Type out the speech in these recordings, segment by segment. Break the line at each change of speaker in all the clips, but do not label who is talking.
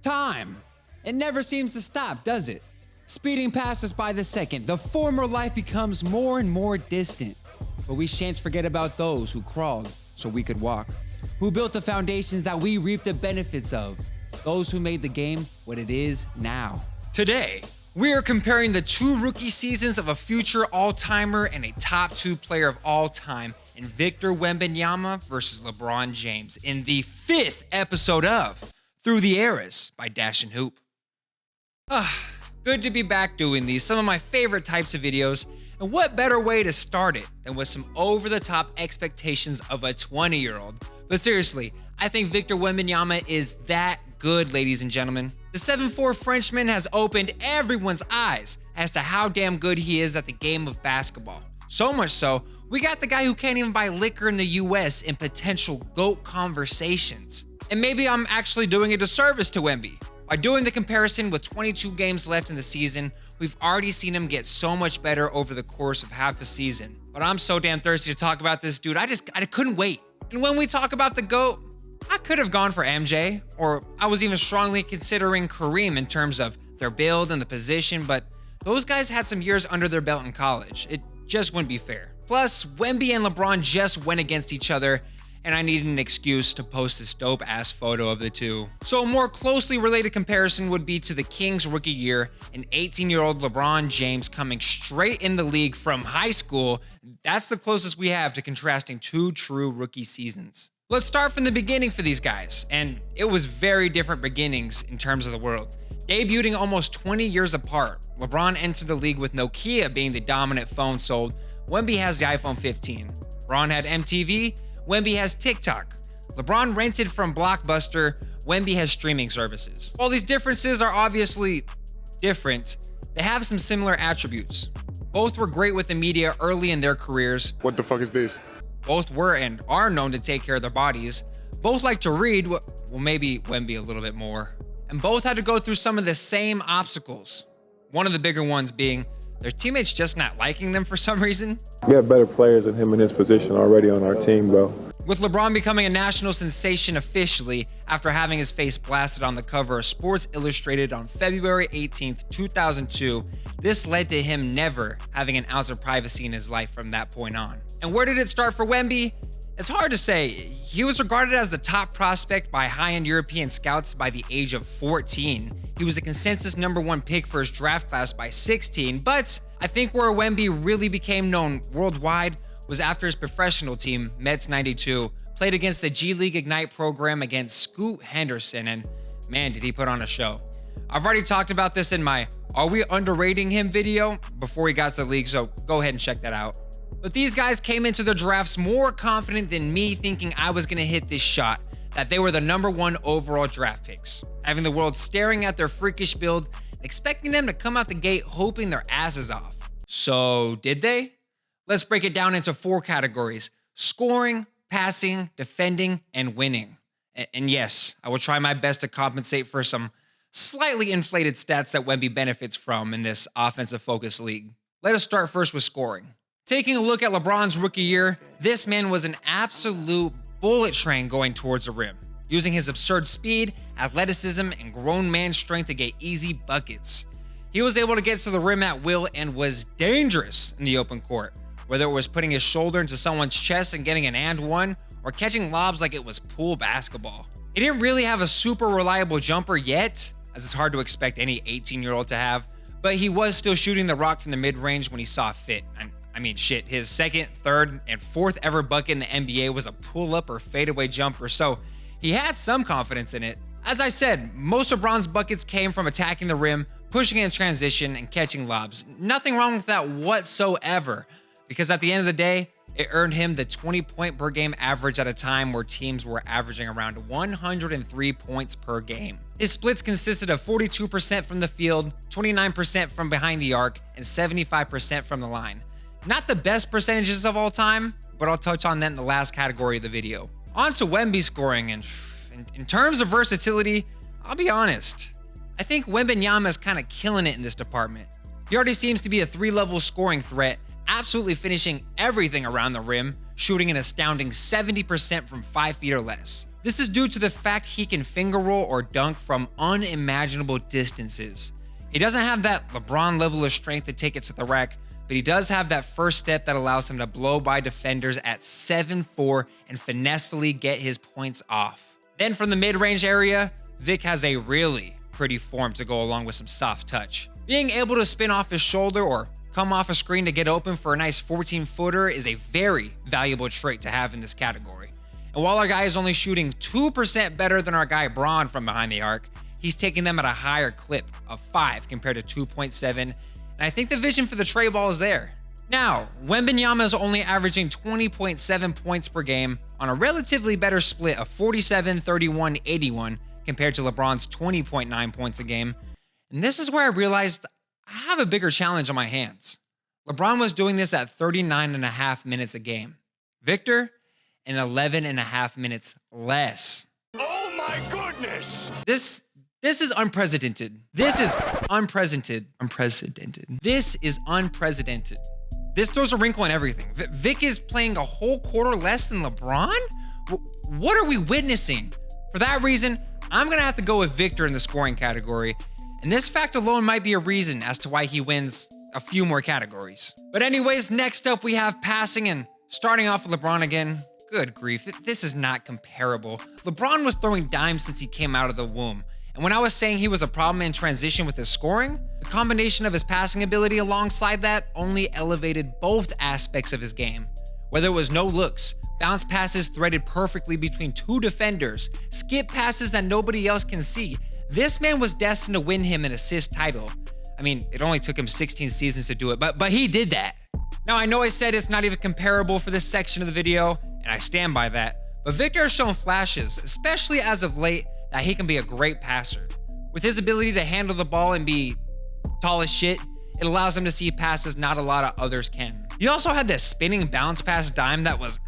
Time. It never seems to stop, does it? Speeding past us by the second, the former life becomes more and more distant. But we shan't forget about those who crawled so we could walk, who built the foundations that we reap the benefits of, those who made the game what it is now. Today, we are comparing the two rookie seasons of a future all-timer and a top 2 player of all time in Victor Wembanyama versus LeBron James in the 5th episode of Through the Eras by Dash and Hoop. Good to be back doing these, some of my favorite types of videos, and what better way to start it than with some over-the-top expectations of a 20-year-old. But seriously, I think Victor Wembanyama is that good, ladies and gentlemen. The 7'4" Frenchman has opened everyone's eyes as to how damn good he is at the game of basketball. So much so, we got the guy who can't even buy liquor in the US in potential GOAT conversations. And maybe I'm actually doing a disservice to Wemby. By doing the comparison with 22 games left in the season, we've already seen him get so much better over the course of half a season. But I'm so damn thirsty to talk about this dude, I couldn't wait. And when we talk about the GOAT, I could have gone for MJ, or I was even strongly considering Kareem in terms of their build and the position, but those guys had some years under their belt in college. It just wouldn't be fair. Plus, Wemby and LeBron just went against each other, and I needed an excuse to post this dope-ass photo of the two. So a more closely related comparison would be to the Kings rookie year, an 18-year-old LeBron James coming straight in the league from high school. That's the closest we have to contrasting two true rookie seasons. Let's start from the beginning for these guys, and it was very different beginnings in terms of the world. Debuting almost 20 years apart, LeBron entered the league with Nokia being the dominant phone sold. Wemby has the iPhone 15. LeBron had MTV, Wemby has TikTok. LeBron rented from Blockbuster, Wemby has streaming services. While these differences are obviously different, they have some similar attributes. Both were great with the media early in their careers.
What the fuck is this?
Both were and are known to take care of their bodies. Both like to read, well maybe Wemby a little bit more. And both had to go through some of the same obstacles. One of the bigger ones being their teammates just not liking them for some reason.
We have better players than him in his position already on our team, bro.
With LeBron becoming a national sensation officially after having his face blasted on the cover of Sports Illustrated on February 18th, 2002, this led to him never having an ounce of privacy in his life from that point on. And where did it start for Wemby? It's hard to say. He was regarded as the top prospect by high-end European scouts by the age of 14. He was a consensus #1 pick for his draft class by 16, but I think where Wemby really became known worldwide was after his professional team, Mets 92, played against the G League Ignite program against Scoot Henderson, and man, did he put on a show. I've already talked about this in my Are We Underrating Him video before he got to the league, so go ahead and check that out. But these guys came into the drafts more confident than me, thinking I was gonna hit this shot, that they were the #1 overall draft picks, having the world staring at their freakish build, expecting them to come out the gate hoping their asses off. So did they? Let's break it down into 4 categories: scoring, passing, defending, and winning. And yes, I will try my best to compensate for some slightly inflated stats that Wemby benefits from in this offensive focused league. Let us start first with scoring. Taking a look at LeBron's rookie year, this man was an absolute bullet train going towards the rim, using his absurd speed, athleticism, and grown man strength to get easy buckets. He was able to get to the rim at will and was dangerous in the open court, whether it was putting his shoulder into someone's chest and getting an and one, or catching lobs like it was pool basketball. He didn't really have a super reliable jumper yet, as it's hard to expect any 18-year-old to have, but he was still shooting the rock from the mid-range when he saw fit. I mean, shit, his 2nd, 3rd, and 4th ever bucket in the NBA was a pull-up or fadeaway jumper, so he had some confidence in it. As I said, most of LeBron's buckets came from attacking the rim, pushing in transition, and catching lobs. Nothing wrong with that whatsoever, because at the end of the day, it earned him the 20-point per game average at a time where teams were averaging around 103 points per game. His splits consisted of 42% from the field, 29% from behind the arc, and 75% from the line. Not the best percentages of all time, but I'll touch on that in the last category of the video. On to Wemby scoring, and in terms of versatility, I'll be honest. I think Wembanyama is kind of killing it in this department. He already seems to be a 3-level scoring threat, absolutely finishing everything around the rim, shooting an astounding 70% from 5 feet or less. This is due to the fact he can finger roll or dunk from unimaginable distances. He doesn't have that LeBron level of strength to take it to the rack, but he does have that first step that allows him to blow by defenders at 7'4" and finessefully get his points off. Then from the mid-range area, Vic has a really pretty form to go along with some soft touch. Being able to spin off his shoulder or come off a screen to get open for a nice 14-footer is a very valuable trait to have in this category. And while our guy is only shooting 2% better than our guy Bron from behind the arc, he's taking them at a higher clip of 5 compared to 2.7, and I think the vision for the tray ball is there. Now, Wembanyama is only averaging 20.7 points per game on a relatively better split of 47, 31, 81 compared to LeBron's 20.9 points a game. And this is where I realized I have a bigger challenge on my hands. LeBron was doing this at 39.5 minutes a game. Victor, in 11.5 minutes less.
Oh my goodness!
This is unprecedented. This is unprecedented. This is unprecedented. This throws a wrinkle in everything. Vic is playing a whole quarter less than LeBron? What are we witnessing? For that reason, I'm gonna have to go with Victor in the scoring category. And this fact alone might be a reason as to why he wins a few more categories. But anyways, next up we have passing, and starting off with LeBron again. Good grief, this is not comparable. LeBron was throwing dimes since he came out of the womb. And when I was saying he was a problem in transition with his scoring, the combination of his passing ability alongside that only elevated both aspects of his game. Whether it was no looks, bounce passes threaded perfectly between 2 defenders, skip passes that nobody else can see, this man was destined to win him an assist title. I mean, it only took him 16 seasons to do it, but he did that. Now, I know I said it's not even comparable for this section of the video, and I stand by that, but Victor has shown flashes, especially as of late, that he can be a great passer. With his ability to handle the ball and be tall as shit, it allows him to see passes not a lot of others can. He also had this spinning bounce pass dime that was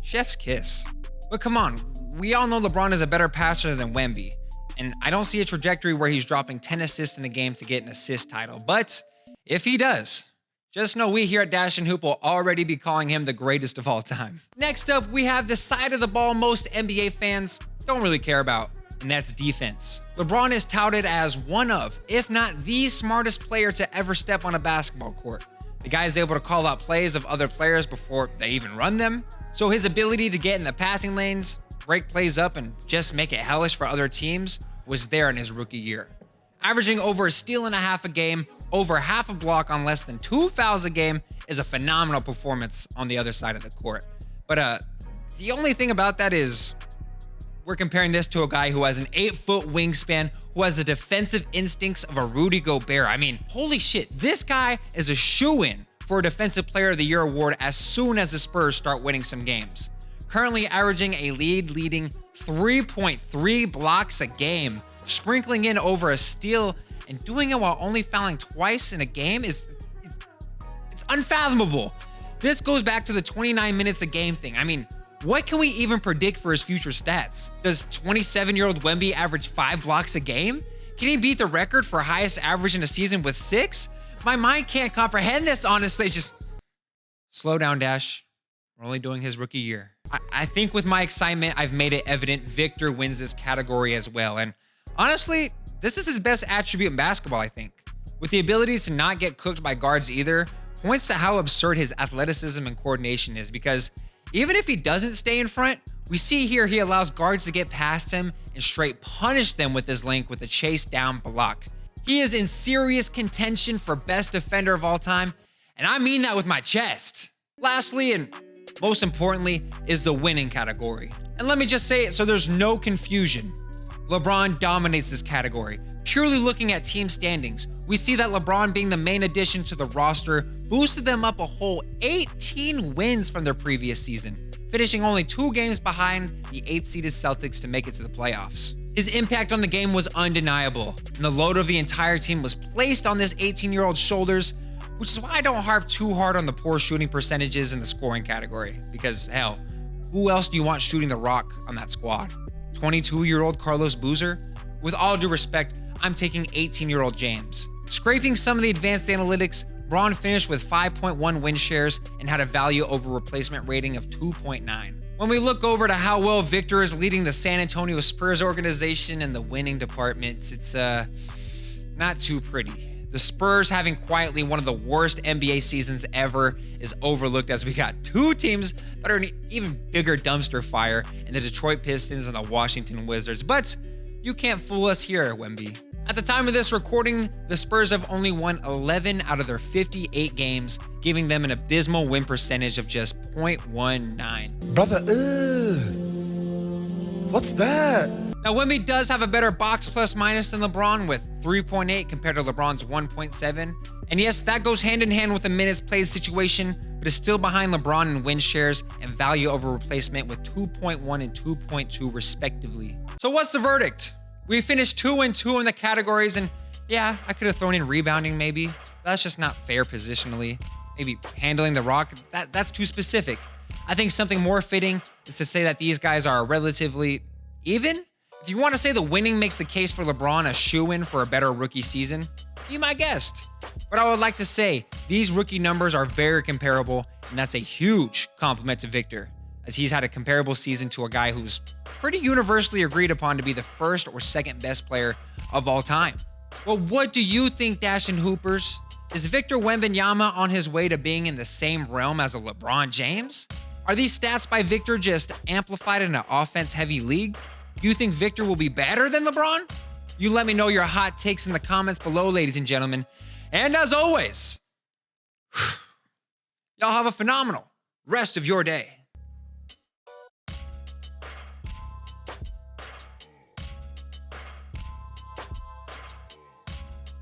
chef's kiss. But come on, we all know LeBron is a better passer than Wemby, and I don't see a trajectory where he's dropping 10 assists in a game to get an assist title. But if he does, just know we here at Dash and Hoop will already be calling him the greatest of all time. Next up, we have the side of the ball most NBA fans don't really care about, and that's defense. LeBron is touted as one of, if not the smartest player to ever step on a basketball court. The guy is able to call out plays of other players before they even run them. So his ability to get in the passing lanes, break plays up, and just make it hellish for other teams was there in his rookie year. Averaging over a steal and a half a game, over half a block on less than 2 fouls a game is a phenomenal performance on the other side of the court. But the only thing about that is we're comparing this to a guy who has an 8-foot wingspan, who has the defensive instincts of a Rudy Gobert. I mean, holy shit, this guy is a shoo-in for a Defensive Player of the Year award as soon as the Spurs start winning some games. Currently averaging a leading 3.3 blocks a game, sprinkling in over a steal, and doing it while only fouling twice in a game it's unfathomable. This goes back to the 29 minutes a game thing. I mean, what can we even predict for his future stats? Does 27-year-old Wemby average 5 blocks a game? Can he beat the record for highest average in a season with 6? My mind can't comprehend this, honestly. Just slow down, Dash. We're only doing his rookie year. I think with my excitement, I've made it evident Victor wins this category as well. And honestly, this is his best attribute in basketball, I think. With the ability to not get cooked by guards either, points to how absurd his athleticism and coordination is, because even if he doesn't stay in front, we see here he allows guards to get past him and straight punish them with his length with a chase down block. He is in serious contention for best defender of all time, and I mean that with my chest. Lastly, and most importantly, is the winning category. And let me just say it so there's no confusion. LeBron dominates this category. Purely looking at team standings, we see that LeBron being the main addition to the roster boosted them up a whole 18 wins from their previous season, finishing only 2 games behind the 8th-seeded Celtics to make it to the playoffs. His impact on the game was undeniable, and the load of the entire team was placed on this 18-year-old's shoulders, which is why I don't harp too hard on the poor shooting percentages in the scoring category, because hell, who else do you want shooting the rock on that squad? 22-year-old Carlos Boozer? With all due respect, I'm taking 18-year-old James. Scraping some of the advanced analytics, LeBron finished with 5.1 win shares and had a value over replacement rating of 2.9. When we look over to how well Victor is leading the San Antonio Spurs organization in the winning department, it's not too pretty. The Spurs having quietly one of the worst NBA seasons ever is overlooked, as we got two teams that are an even bigger dumpster fire in the Detroit Pistons and the Washington Wizards. But you can't fool us here, Wemby. At the time of this recording, the Spurs have only won 11 out of their 58 games, giving them an abysmal win percentage of just 0.19.
Brother, what's that?
Now, Wemby does have a better box plus minus than LeBron with 3.8 compared to LeBron's 1.7. And yes, that goes hand in hand with the minutes played situation, but is still behind LeBron in win shares and value over replacement with 2.1 and 2.2 respectively. So what's the verdict? We finished 2-2 in the categories, and yeah, I could have thrown in rebounding maybe. That's just not fair positionally. Maybe handling the rock, that's too specific. I think something more fitting is to say that these guys are relatively even. If you want to say the winning makes the case for LeBron a shoo-in for a better rookie season, be my guest. But I would like to say these rookie numbers are very comparable, and that's a huge compliment to Victor, as he's had a comparable season to a guy who's pretty universally agreed upon to be the first or second best player of all time. Well, what do you think, Dashing Hoopers? Is Victor Wembanyama on his way to being in the same realm as a LeBron James? Are these stats by Victor just amplified in an offense-heavy league? Do you think Victor will be better than LeBron? You let me know your hot takes in the comments below, ladies and gentlemen. And as always, y'all have a phenomenal rest of your day.